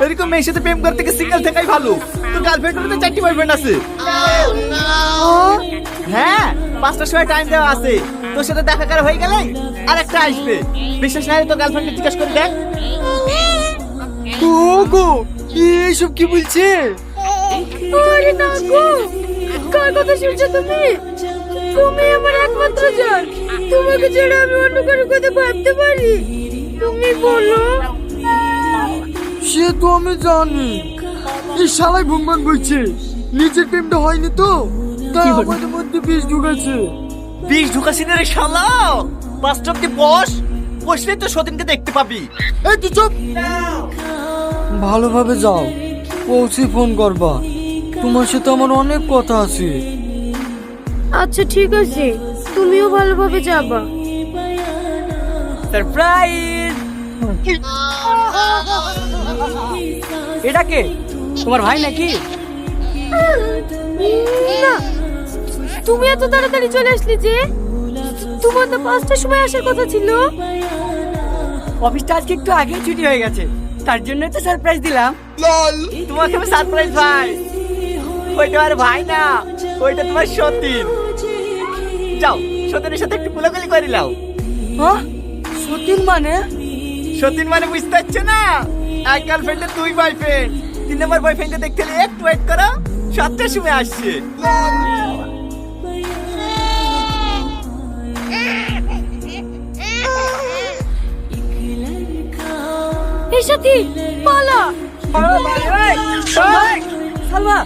এরকম মেয়ের সাথে প্রেম করতে গিয়ে সিঙ্গেল থাকাই ভালো। তোর গার্লফ্রেন্ড তো 4টি বয়ফ্রেন্ড আছে। হ্যাঁ, 5টার সময় টাইম দেওয়া আছে। তোর সাথে দেখা করা হয়ে গেলে আর একটা আসবে। বিশ্বাস না হলে তোর গার্লফ্রেন্ডকে জিজ্ঞাসা করে দেখ। ওগো এইসব কি বলছে? আরে না গো, কার কথা শুনছো তুমি? তুমি আমার একমাত্র জান। তোমাকে ছাড়া আমি অন্য কারো কথা ভাবতে পারি? তুমি বলো। সে তো আমি জানি। এই শালাই ভুংবান বলছে নিজের প্রেমটা হয়নি তো, তাই আমাদের মধ্যে বিষ ঢুকেছে। বিষ ঢুকাছি না রে শালা। 5টা অব্দি বসলে তো সতীনকে দেখতে পাবি। এই তুই চুপ। ভালোভাবে যাও, পৌঁছে ফোন করবা। তোমার সাথে আমার অনেক কথা আছে। আচ্ছা ঠিক আছে, তুমিও ভালোভাবে যাবা। সারপ্রাইজ। এটা কে? তোমার ভাই নাকি? না, তুমি এত তাড়াতাড়ি চলে আসলে যে? তোমার তো 5টার সময় আসার কথা ছিল। অফিসটা আজকে একটু আগে ছুটি হয়ে গেছে, তার জন্য তো সারপ্রাইজ দিলাম। তোমাকে আমি সারপ্রাইজ ভাই। ওইটা আর ভাই না, ওইটা তোমার সতীন। যাও, সতীনের সাথে একটু কোলাকুলি করে নাও। হ্যাঁ, সতীন মানে? সতীন মানে বুঝতে পারছো না? এক গার্লফ্রেন্ডের 2 বয়ফ্রেন্ড। 3 নম্বর বয়ফ্রেন্ডকে দেখতে হলে একটু ওয়েট করো, 7টার সময় আসছে। এই সাথী পালা। সালমা